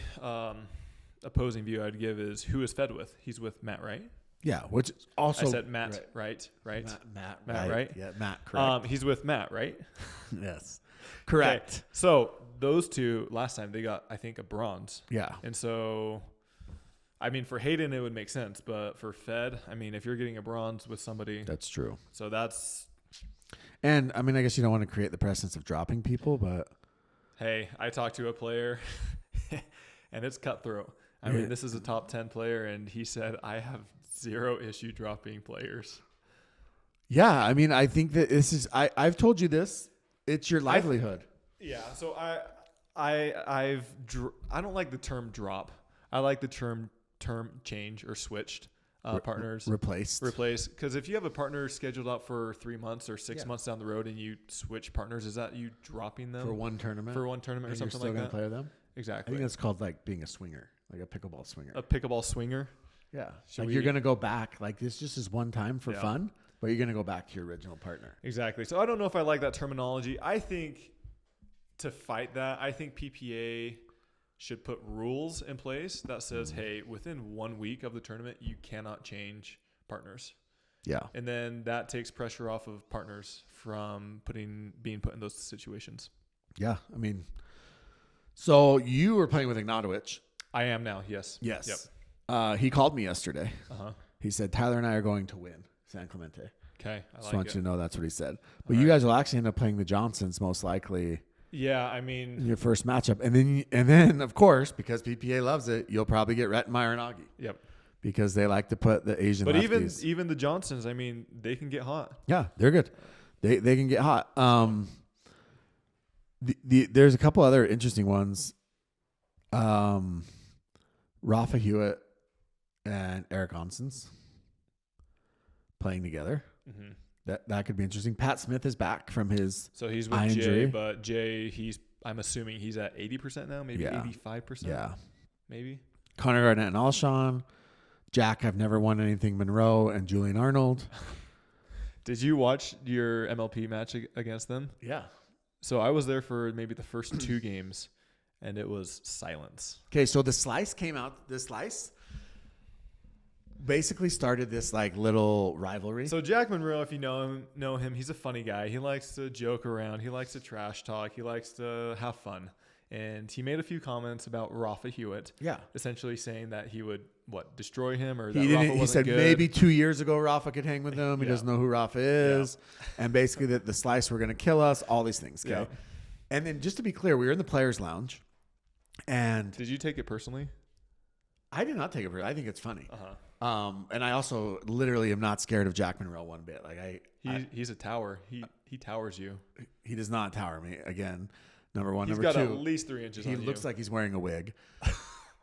opposing view I'd give is who is Fed with. He's with Matt, right? Yeah, which is also... I said Matt, right? Matt, right? Yeah, Matt, correct. He's with Matt, right? Yes. Correct. Okay. So those two, last time, they got, I think, a bronze. Yeah. And so, I mean, for Hayden, it would make sense. But for Fed, I mean, if you're getting a bronze with somebody... That's true. So that's... And, I mean, I guess you don't want to create the precedence of dropping people, but... Hey, I talked to a player, and it's cutthroat. I mean, this is a top 10 player, and he said, I have zero issue dropping players. Yeah, I mean, I think that this is... I've told you this. It's your livelihood. Yeah, so I don't like the term drop. I like the term change or switched partners. Replace. Because if you have a partner scheduled out for 3 months or 6 months down the road and you switch partners, is that you dropping them? For one tournament or something like that? you're still going to play with them? Exactly. I think that's called like being a swinger, like a pickleball swinger. A pickleball swinger? Yeah. You're going to go back. Like this just is one time for fun, but you're going to go back to your original partner. Exactly. So I don't know if I like that terminology. I think to fight that, I think PPA should put rules in place that says, hey, within 1 week of the tournament, you cannot change partners. Yeah. And then that takes pressure off of partners from being put in those situations. Yeah. I mean, so you were playing with Ignatowicz. I am now. Yes. Yes. Yep. He called me yesterday. Uh-huh. He said, Tyler and I are going to win San Clemente. Okay. I want you to know that's what he said. But you guys will actually end up playing the Johnsons most likely. Yeah, I mean, in your first matchup, and then of course, because PPA loves it, you'll probably get Rettenmeyer and Augie. Yep. Because they like to put the Asian. But lefties. even the Johnsons, I mean, they can get hot. Yeah, they're good. They can get hot. There's a couple other interesting ones. Rafa Hewitt and Eric Onsens playing together. Mm-hmm. That could be interesting. Pat Smith is back from his so he's with eye Jay, injury. But Jay, I'm assuming he's at 80% now, maybe 85%. Yeah, maybe. Connor Garnett and Alshon. Jack, I've never won anything. Monroe and Julian Arnold. Did you watch your MLP match against them? Yeah. So I was there for maybe the first 2 games, and it was silence. Okay, so the slice came out. The slice basically started this like little rivalry. So Jack Monroe, if you know him, he's a funny guy. He likes to joke around. He likes to trash talk. He likes to have fun. And he made a few comments about Rafa Hewitt. Yeah. Essentially saying that he would, destroy him or that Rafa wasn't he said good. maybe 2 years ago Rafa could hang with him. He doesn't know who Rafa is. Yeah. And basically that the slice were going to kill us, all these things. Okay. Yeah. And then just to be clear, we were in the players lounge. And did you take it personally? I did not take it. I think it's funny. Uh-huh. And I also literally am not scared of Jack Monroe one bit. Like he's a tower. He towers you. He does not tower me again. Number one. He's Number got two, at least 3 inches. he on looks you. like he's wearing a wig.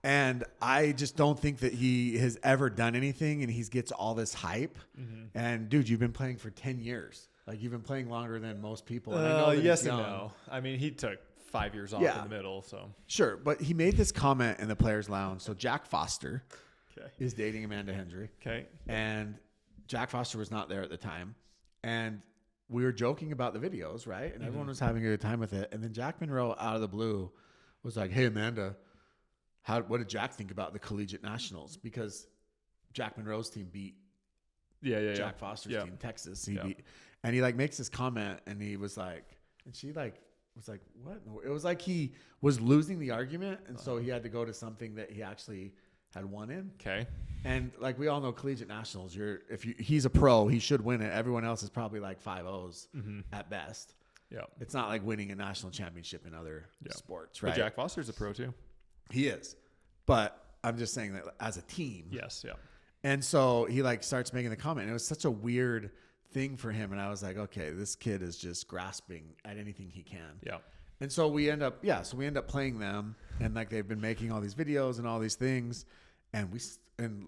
And I just don't think that he has ever done anything, and he gets all this hype. Mm-hmm. And dude, you've been playing for 10 years. Like you've been playing longer than most people. And I know that yes he's and young. no. I mean, he took 5 years off Yeah. in the middle. So Sure, but he made this comment in the players' lounge. So Jack Foster okay. is dating Amanda Hendry. Okay. And Jack Foster was not there at the time. And we were joking about the videos, right? And everyone was having a good time with it. And then Jack Monroe, out of the blue, was like, "Hey, Amanda, what did Jack think about the collegiate nationals?" Because Jack Monroe's team beat Jack Foster's team, Texas. And he like makes this comment, and he was like, and she like was like, "What?" It was like he was losing the argument, and so he had to go to something that he actually had won in. Okay. And like we all know, collegiate nationals, he's a pro, he should win it. Everyone else is probably like 5-0s at best. Yeah. It's not like winning a national championship in other sports, right? But Jack Foster's a pro too. He is. But I'm just saying that as a team. Yes. Yeah. And so he like starts making the comment. And it was such a weird thing for him. And I was like, okay, this kid is just grasping at anything he can. Yeah. And so we end up playing them, and like they've been making all these videos and all these things, and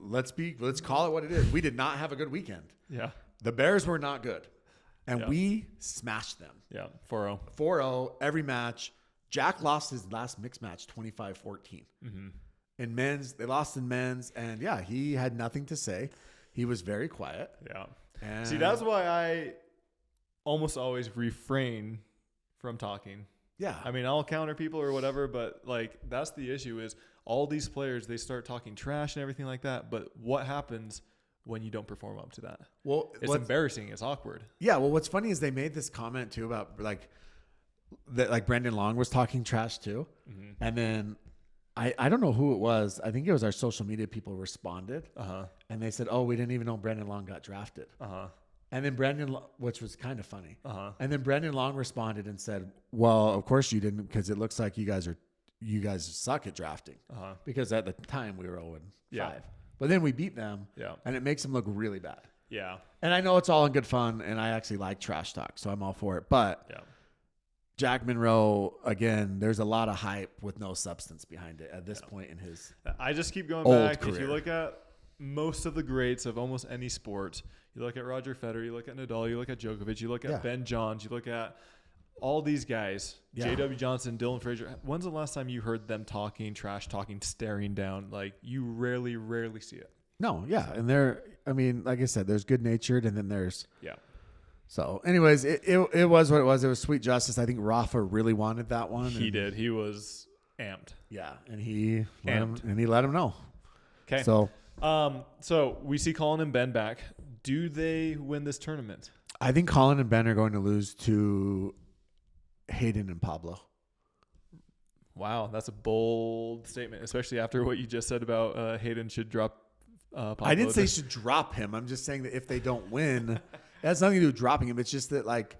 let's call it what it is. We did not have a good weekend. Yeah. The Bears were not good, and we smashed them. Yeah. 4-0. 4-0 every match. Jack lost his last mixed match 25-14. Mm-hmm. In men's, they lost in men's, and yeah, he had nothing to say. He was very quiet. Yeah. And See, that's why I almost always refrain from talking. Yeah. I mean, I'll counter people or whatever, but like that's the issue is all these players, they start talking trash and everything like that. But what happens when you don't perform up to that? Well, it's embarrassing. It's awkward. Yeah. Well, what's funny is they made this comment too about like Brendan Long was talking trash too. Mm-hmm. And then I don't know who it was. I think it was our social media people responded. And they said, "Oh, we didn't even know Brendan Long got drafted." And then which was kind of funny. And then Brendan Long responded and said, "Well, of course you didn't, because it looks like you guys suck at drafting." Because at the time we were 0-5. But then we beat them. Yeah. And it makes them look really bad. Yeah. And I know it's all in good fun, and I actually like trash talk, so I'm all for it. But Jack Monroe, again, there's a lot of hype with no substance behind it at this point in his I just keep going old back. career. If you look at most of the greats of almost any sport, you look at Roger Federer, you look at Nadal, you look at Djokovic, you look at Ben Johns, you look at all these guys, J.W. Johnson, Dylan Frazier. When's the last time you heard them talking, trash talking, staring down? Like, you rarely see it. No, yeah. And like I said, there's good natured, and then there's. Yeah. So, anyways, it was what it was. It was sweet justice. I think Rafa really wanted that one. He did. He was amped. Yeah. And he let him know. Okay. So we see Colin and Ben back. Do they win this tournament? I think Colin and Ben are going to lose to Hayden and Pablo. Wow, that's a bold statement, especially after what you just said about Hayden should drop Pablo. I didn't say should drop him. I'm just saying that if they don't win, it has nothing to do with dropping him. It's just that like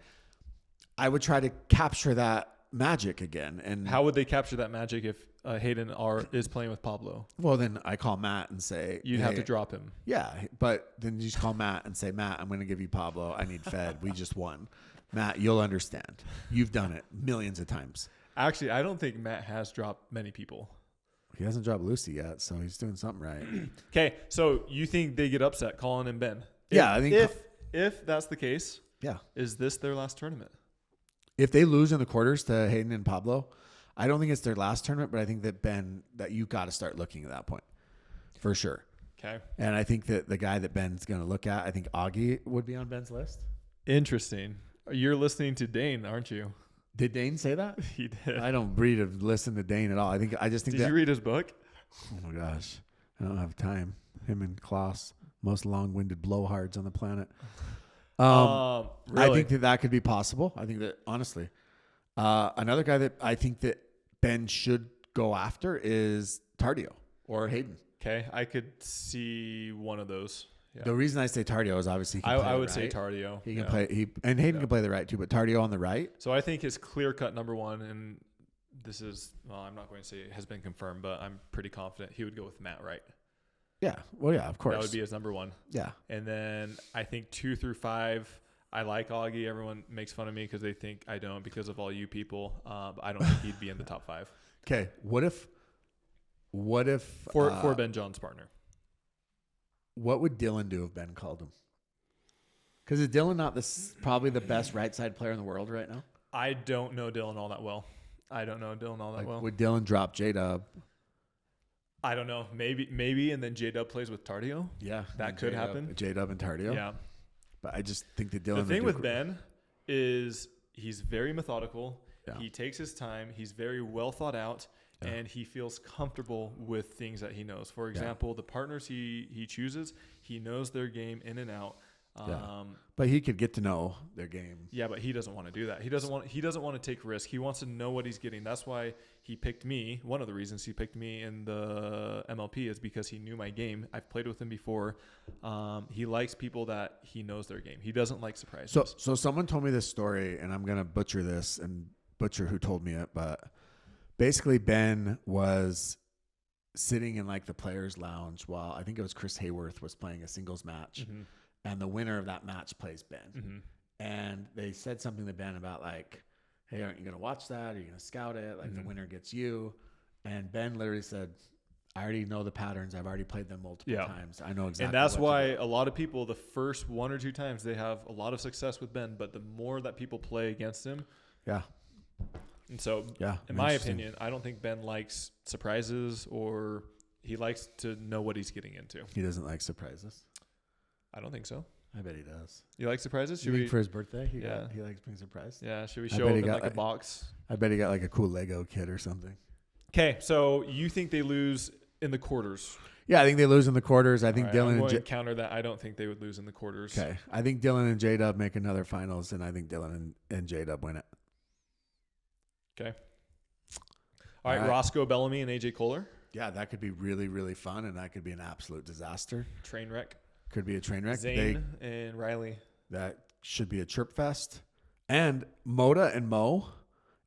I would try to capture that magic again. And how would they capture that magic if Hayden is playing with Pablo? Well, then I call Matt and say you'd have to drop him. Yeah, but then you just call Matt and say, "Matt, I'm going to give you Pablo. I need Fed. We just won. Matt, you'll understand. You've done it millions of times." Actually, I don't think Matt has dropped many people. He hasn't dropped Lucy yet, so he's doing something right. Okay, so you think they get upset, Colin and Ben? I think if that's the case, yeah, is this their last tournament? If they lose in the quarters to Hayden and Pablo, I don't think it's their last tournament, but I think that you got to start looking at that point for sure. Okay. And I think that the guy that Ben's going to look at, I think Augie would be on Ben's list. Interesting. You're listening to Dane, aren't you? Did Dane say that? He did. I don't read or listen to Dane at all. Did you read his book? Oh my gosh. I don't have time. Him and Klaus, most long-winded blowhards on the planet. Really? I think that could be possible. I think that, honestly, another guy that I think that Ben should go after is Tardio or Hayden. Okay, I could see one of those. Yeah. The reason I say Tardio is obviously I would say Tardio. He can play. And Hayden can play the right too, but Tardio on the right. So I think his clear-cut number one, and this is, well, I'm not going to say it has been confirmed, but I'm pretty confident he would go with Matt Wright. Yeah. Well, yeah, of course. That would be his number 1. Yeah. And then I think 2 through 5, I like Augie. Everyone makes fun of me because they think I don't because of all you people. But I don't think he'd be in the top 5. Okay. What if For Ben John's partner. What would Dylan do if Ben called him? Because is Dylan not probably the best right side player in the world right now? I don't know Dylan all that well. Would Dylan drop J-Dub? I don't know. Maybe, and then J-Dub plays with Tardio. Yeah. That could happen. J-Dub and Tardio. Yeah. But I just think that Dylan... The thing with Ben is he's very methodical. Yeah. He takes his time. He's very well thought out. Yeah. And he feels comfortable with things that he knows. For example, the partners he chooses, he knows their game in and out. But he could get to know their game. Yeah, but he doesn't want to do that. He doesn't want to take risk. He wants to know what he's getting. That's why he picked me. One of the reasons he picked me in the MLP is because he knew my game. I've played with him before. He likes people that he knows their game. He doesn't like surprises. So someone told me this story, and I'm gonna butcher this and butcher who told me it, but basically Ben was sitting in like the players' lounge while I think it was Chris Hayworth was playing a singles match. Mm-hmm. And the winner of that match plays Ben. Mm-hmm. And they said something to Ben about like, hey, aren't you going to watch that? Are you going to scout it? Like the winner gets you. And Ben literally said, I already know the patterns. I've already played them multiple times. I know exactly. And that's why a lot of people, the first 1 or 2 times, they have a lot of success with Ben. But the more that people play against him. Yeah. And so, in my opinion, I don't think Ben likes surprises or he likes to know what he's getting into. He doesn't like surprises. I don't think so. I bet he does. You like surprises? Should we for his birthday? He likes being surprised. Yeah. Should we show him in like a box? I bet he got like a cool Lego kit or something. Okay, so you think they lose in the quarters? Yeah, I think they lose in the quarters. I think Dylan and counter that. I don't think they would lose in the quarters. Okay, I think Dylan and J-Dub make another finals, and I think Dylan and J-Dub win it. Okay. All right, Roscoe Bellamy and AJ Kohler. Yeah, that could be really, really fun, and that could be an absolute disaster. Train wreck. Could be a train wreck. Zane and Riley. That should be a chirp fest. And Moda and Mo,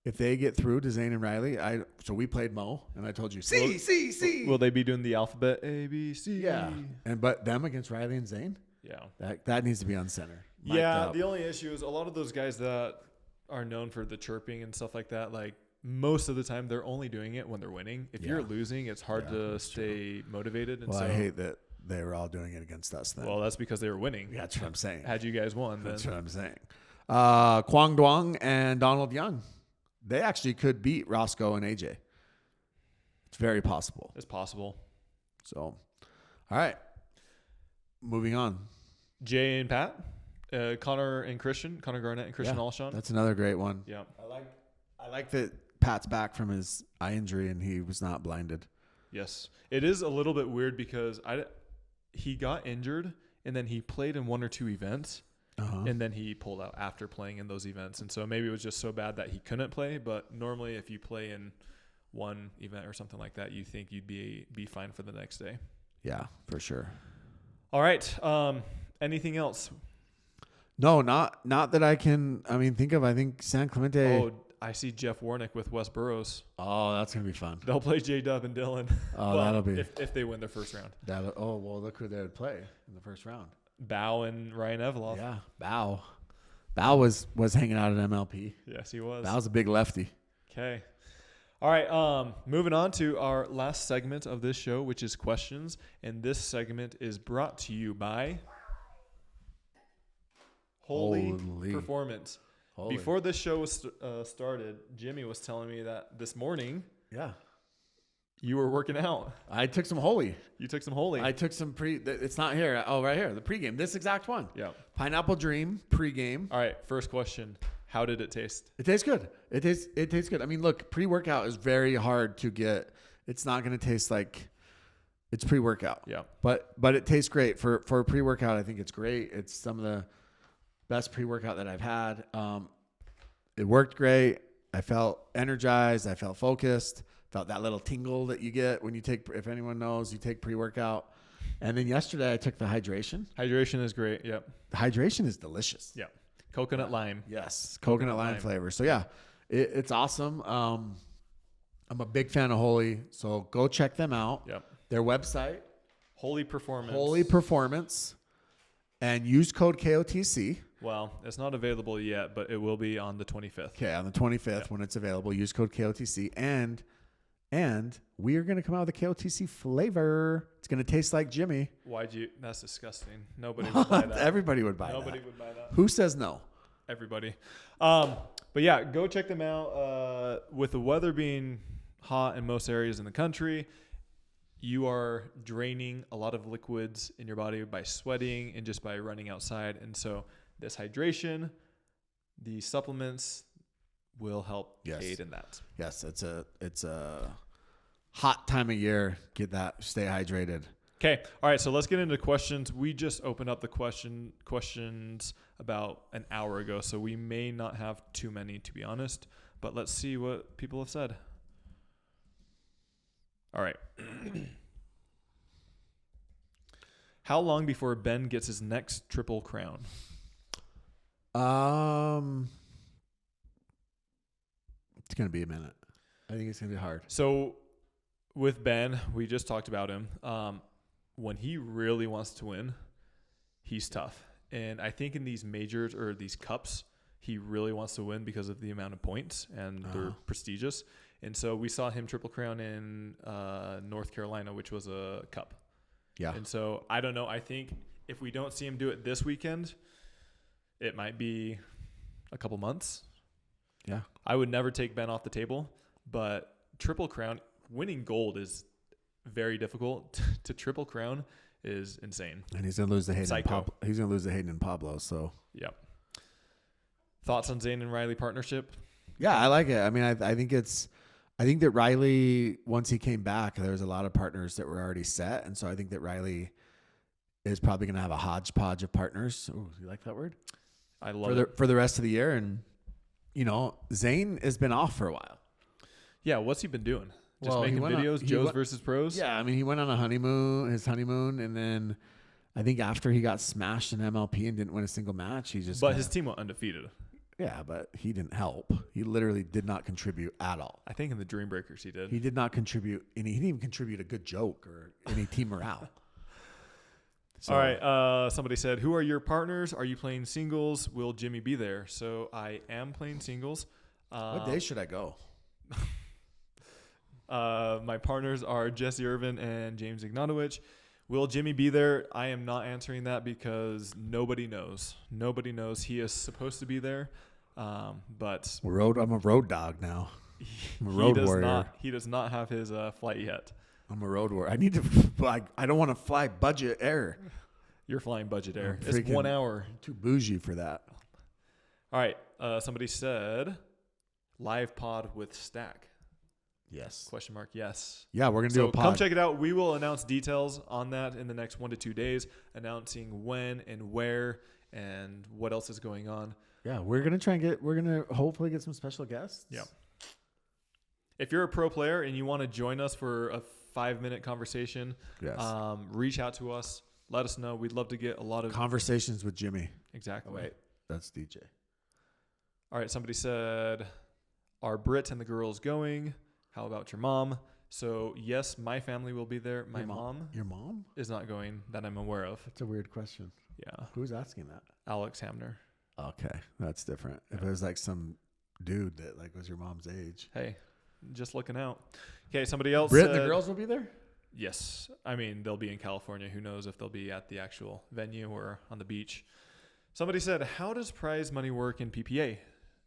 if they get through to Zane and Riley, so we played Mo, and I told you, C. Will they be doing the alphabet A, B, C? Yeah. But them against Riley and Zane? Yeah. That needs to be on center. Yeah, the only issue is a lot of those guys that are known for the chirping and stuff like that, like most of the time they're only doing it when they're winning. If you're losing, it's hard to stay motivated. And I hate that they were all doing it against us then. Well, that's because they were winning. Yeah, that's what I'm saying. Had you guys won, that's what I'm saying. Kwang Duong and Donald Young, they actually could beat Roscoe and AJ. It's very possible. It's possible. So, all right. Moving on. Jay and Pat, Connor Garnett and Christian Alshon. That's another great one. Yeah. I like that Pat's back from his eye injury and he was not blinded. Yes. It is a little bit weird because he got injured and then he played in 1 or 2 events and then he pulled out after playing in those events. And so maybe it was just so bad that he couldn't play. But normally if you play in one event or something like that, you think you'd be fine for the next day. Yeah, for sure. All right. Anything else? No, not that I can. I mean, I think San Clemente. Oh, I see Jeff Warnick with Wes Burrows. Oh, that's gonna be fun. They'll play J-Dub and Dylan. Oh, that'll be if they win their first round. Look who they would play in the first round. Bao and Ryan Eveloff. Yeah, Bao. Bao was hanging out at MLP. Yes, he was. Bao's a big lefty. Okay. All right. Moving on to our last segment of this show, which is questions, and this segment is brought to you by Holy Performance. Before this show was started, Jimmy was telling me that this morning, you were working out. I took some Holy. You took some Holy. I took some It's not here. Oh, right here. The pregame. This exact one. Yeah. Pineapple Dream pregame. All right. First question: how did it taste? It tastes good. It tastes good. I mean, look, pre-workout is very hard to get. It's not going to taste like it's pre-workout. Yeah. But it tastes great for pre-workout. I think it's great. It's some of the best pre-workout that I've had. It worked great. I felt energized. I felt focused. Felt that little tingle that you get when you take, if anyone knows, you take pre-workout. And then yesterday I took the hydration. Hydration is great. Yep. The hydration is delicious. Yeah. Coconut lime. Yes. Coconut lime flavor. So yeah, it's awesome. I'm a big fan of Holy, so go check them out. Yep. Their website, Holy Performance. Holy Performance, and use code KOTC. Well, it's not available yet, but it will be on the 25th. Okay, on the 25th when it's available, use code KOTC, and we are going to come out with a KOTC flavor. It's going to taste like Jimmy. Why'd you? That's disgusting. Nobody would buy that. Everybody would buy that. Nobody would buy that. Who says no? Everybody. But yeah, go check them out. With the weather being hot in most areas in the country, you are draining a lot of liquids in your body by sweating and just by running outside. And so this hydration, the supplements will help aid in that. Yes, it's a hot time of year. Get that. Stay hydrated. Okay. All right. So let's get into questions. We just opened up the questions about an hour ago, so we may not have too many, to be honest. But let's see what people have said. All right. How long before Ben gets his next Triple Crown? It's gonna be a minute. I think it's gonna be hard. So with Ben, we just talked about him. When he really wants to win, he's tough. And I think in these majors or these cups, he really wants to win because of the amount of points and they're prestigious. And so we saw him Triple Crown in North Carolina, which was a cup. Yeah. And so I don't know. I think if we don't see him do it this weekend, it might be a couple months. Yeah. I would never take Ben off the table, but Triple Crown, winning gold is very difficult. To Triple Crown is insane. And he's gonna lose the Hayden. He's gonna lose the Hayden and Pablo. So yep. Thoughts on Zane and Riley partnership? Yeah, I like it. I mean, I think that Riley, once he came back, there was a lot of partners that were already set, and so I think that Riley is probably gonna have a hodgepodge of partners. Oh, you like that word? I love it for the rest of the year. And Zane has been off for a while. Yeah, what's he been doing? Just making videos, Joes versus pros? Yeah, I mean, he went on his honeymoon, and then I think after he got smashed in MLP and didn't win a single match, his team went undefeated. Yeah, but he didn't help. He literally did not contribute at all. I think in the Dream Breakers he did. He did not contribute he didn't even contribute a good joke or any team morale. So. All right, somebody said, who are your partners? Are you playing singles? Will Jimmy be there? So I am playing singles. What day should I go? My partners are Jesse Irvin and James Ignatowicz. Will Jimmy be there? I am not answering that because nobody knows. Nobody knows. He is supposed to be there, but I'm a road dog now. I'm a road warrior. He does not have his flight yet. I'm a road warrior. I need to. I don't want to fly budget air. You're flying budget air. It's 1 hour. Too bougie for that. All right. Somebody said live pod with Stack. Yes. Question mark. Yes. Yeah, we're going to do a pod. Come check it out. We will announce details on that in the next 1 to 2 days, announcing when and where and what else is going on. Yeah, we're going to hopefully get some special guests. Yeah. If you're a pro player and you want to join us for a 5-minute conversation, yes. Reach out to us. Let us know. We'd love to get a lot of conversations with Jimmy. Exactly. Oh, wait, that's DJ. All right. Somebody said, are Britt and the girls going? How about your mom? So, yes, my family will be there. My mom. Your mom? Is not going that I'm aware of. That's a weird question. Yeah. Who's asking that? Alex Hamner. Okay. That's different. Yeah. If it was like some dude that was your mom's age. Hey, just looking out. Okay, somebody else Britt said, and the girls will be there? Yes. I mean, they'll be in California. Who knows if they'll be at the actual venue or on the beach. Somebody said, how does prize money work in PPA?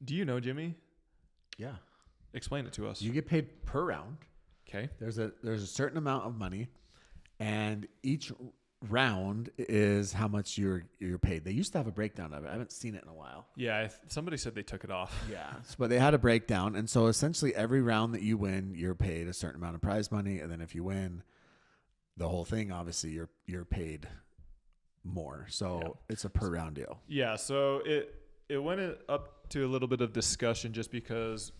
Do you know, Jimmy? Yeah. Explain it to us. You get paid per round. Okay. There's a certain amount of money, and each round is how much you're paid. They used to have a breakdown of it. I haven't seen it in a while. Yeah, somebody said they took it off. Yeah, but they had a breakdown, and so essentially every round that you win, you're paid a certain amount of prize money, and then if you win the whole thing, obviously you're paid more. So It's a per round deal. Yeah, so it went up to a little bit of discussion just because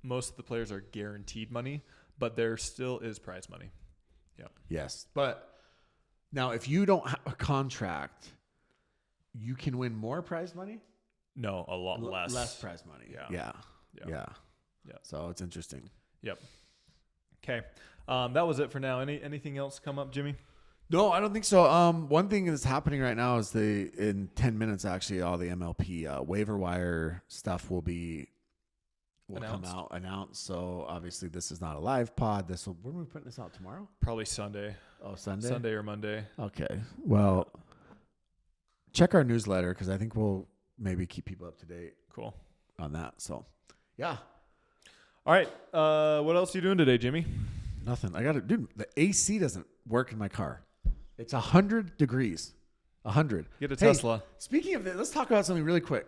most of the players are guaranteed money, but there still is prize money. Yeah. Yes. But now if you don't have a contract, you can win more prize money? No, a lot less. Less prize money. Yeah. Yeah. So it's interesting. Yep. Okay. That was it for now. Anything else come up, Jimmy? No, I don't think so. One thing that's happening right now is in 10 minutes, actually, all the MLP waiver wire stuff will come out announced. So obviously this is not a live pod. When are we putting this out tomorrow? Probably Sunday. Oh, Sunday? Sunday or Monday. Okay. Well, check our newsletter because I think we'll maybe keep people up to date. Cool. On that. So, yeah. All right. What else are you doing today, Jimmy? Nothing. Dude, the AC doesn't work in my car. It's 100 degrees. 100. Get a Tesla. Speaking of this, let's talk about something really quick.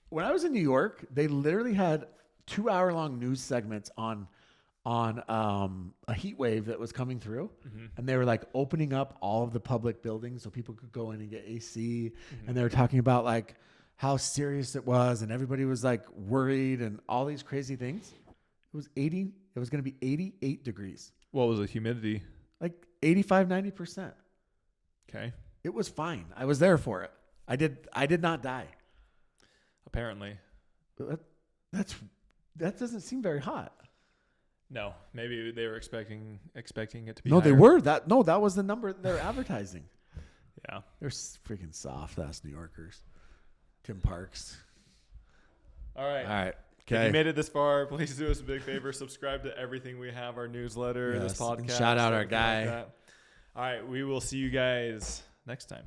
When I was in New York, they literally had 2-hour-long news segments on a heat wave that was coming through, and they were like opening up all of the public buildings so people could go in and get AC, and they were talking about like how serious it was, and everybody was like worried and all these crazy things. It was 80. It was going to be 88 degrees. What was the humidity? Like 85, 90%. Okay. It was fine. I was there for it. I did not die. Apparently. That doesn't seem very hot. No, maybe they were expecting it to be. No, higher. they were. That was the number they're advertising. Yeah. They're freaking soft ass New Yorkers. Tim Parks. All right. Okay. If you made it this far, please do us a big favor. Subscribe to everything we have, our newsletter, this podcast. And shout out our guy. All right. We will see you guys next time.